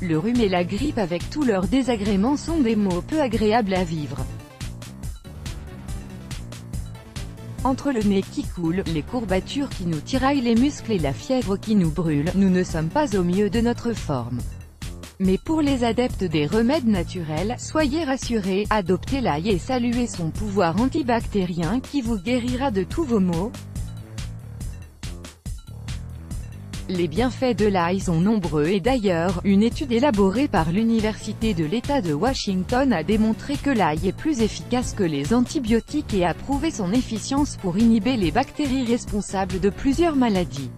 Le rhume et la grippe avec tous leurs désagréments sont des maux peu agréables à vivre. Entre le nez qui coule, les courbatures qui nous tiraillent les muscles et la fièvre qui nous brûle, nous ne sommes pas au mieux de notre forme. Mais pour les adeptes des remèdes naturels, soyez rassurés, adoptez l'ail et saluez son pouvoir antibactérien qui vous guérira de tous vos maux. Les bienfaits de l'ail sont nombreux et d'ailleurs, une étude élaborée par l'Université de l'État de Washington a démontré que l'ail est plus efficace que les antibiotiques et a prouvé son efficience pour inhiber les bactéries responsables de plusieurs maladies.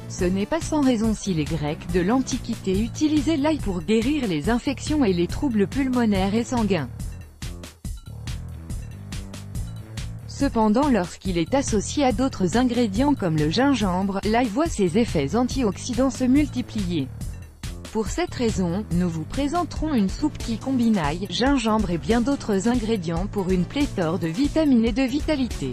Ce n'est pas sans raison si les Grecs de l'Antiquité utilisaient l'ail pour guérir les infections et les troubles pulmonaires et sanguins. Cependant, lorsqu'il est associé à d'autres ingrédients comme le gingembre, l'ail voit ses effets antioxydants se multiplier. Pour cette raison, nous vous présenterons une soupe qui combine ail, gingembre et bien d'autres ingrédients pour une pléthore de vitamines et de vitalité.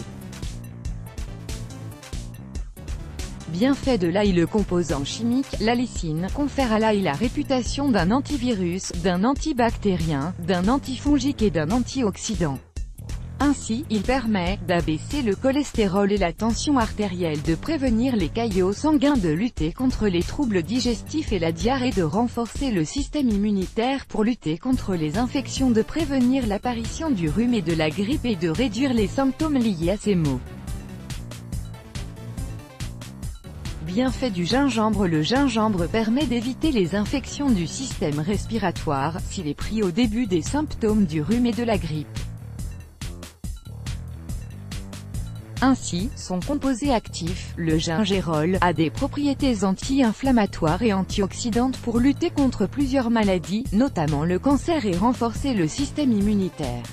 Bienfait de l'ail. Le composant chimique, la lysine, confère à l'ail la réputation d'un antivirus, d'un antibactérien, d'un antifongique et d'un antioxydant. Ainsi, il permet d'abaisser le cholestérol et la tension artérielle, de prévenir les caillots sanguins, de lutter contre les troubles digestifs et la diarrhée, de renforcer le système immunitaire pour lutter contre les infections, de prévenir l'apparition du rhume et de la grippe et de réduire les symptômes liés à ces maux. Bienfait du gingembre. Le gingembre permet d'éviter les infections du système respiratoire, s'il est pris au début des symptômes du rhume et de la grippe. Ainsi, son composé actif, le gingérol, a des propriétés anti-inflammatoires et antioxydantes pour lutter contre plusieurs maladies, notamment le cancer, et renforcer le système immunitaire.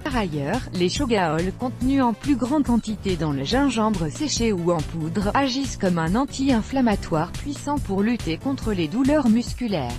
Par ailleurs, les shogaols, contenus en plus grande quantité dans le gingembre séché ou en poudre, agissent comme un anti-inflammatoire puissant pour lutter contre les douleurs musculaires.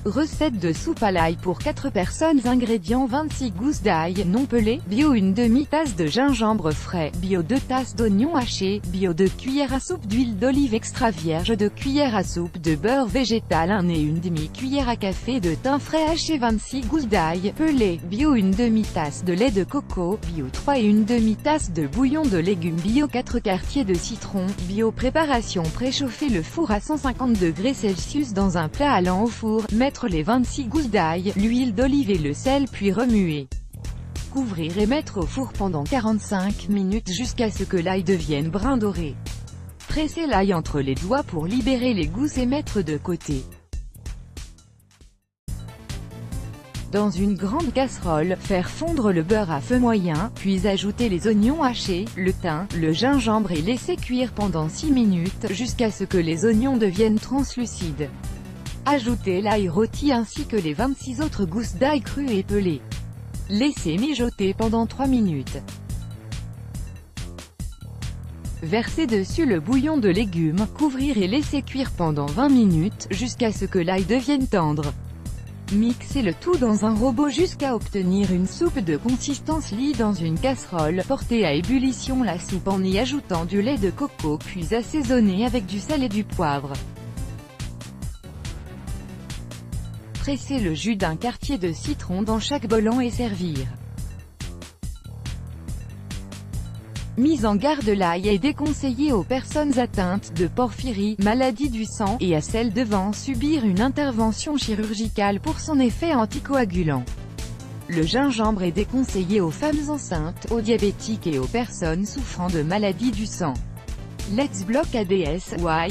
Recette de soupe à l'ail pour 4 personnes. Ingrédients: 26 gousses d'ail non pelées, bio 1 demi-tasse de gingembre frais, bio 2 tasses d'oignons hachés, bio 2 cuillères à soupe d'huile d'olive extra vierge, 2 cuillères à soupe de beurre végétal, 1 et 1 demi-cuillère à café de thym frais haché, 26 gousses d'ail pelées, bio 1 demi-tasse de lait de coco, bio 3 et 1 demi-tasse de bouillon de légumes, bio 4 quartiers de citron, bio. Préparation: préchauffer le four à 150 degrés Celsius dans un plat allant au four, mettre les 26 gousses d'ail, l'huile d'olive et le sel puis remuer. Couvrir et mettre au four pendant 45 minutes jusqu'à ce que l'ail devienne brun doré. Presser l'ail entre les doigts pour libérer les gousses et mettre de côté. Dans une grande casserole, faire fondre le beurre à feu moyen, puis ajouter les oignons hachés, le thym, le gingembre et laisser cuire pendant 6 minutes, jusqu'à ce que les oignons deviennent translucides. Ajoutez l'ail rôti ainsi que les 26 autres gousses d'ail crues et pelées. Laissez mijoter pendant 3 minutes. Versez dessus le bouillon de légumes, couvrir et laisser cuire pendant 20 minutes, jusqu'à ce que l'ail devienne tendre. Mixez le tout dans un robot jusqu'à obtenir une soupe de consistance lisse. Dans une casserole, portez à ébullition la soupe en y ajoutant du lait de coco puis assaisonnez avec du sel et du poivre. Pressez le jus d'un quartier de citron dans chaque bolan et servir. Mise en garde: l'ail est déconseillé aux personnes atteintes de porphyrie, maladie du sang, et à celles devant subir une intervention chirurgicale pour son effet anticoagulant. Le gingembre est déconseillé aux femmes enceintes, aux diabétiques et aux personnes souffrant de maladies du sang. Let's block ADS, why?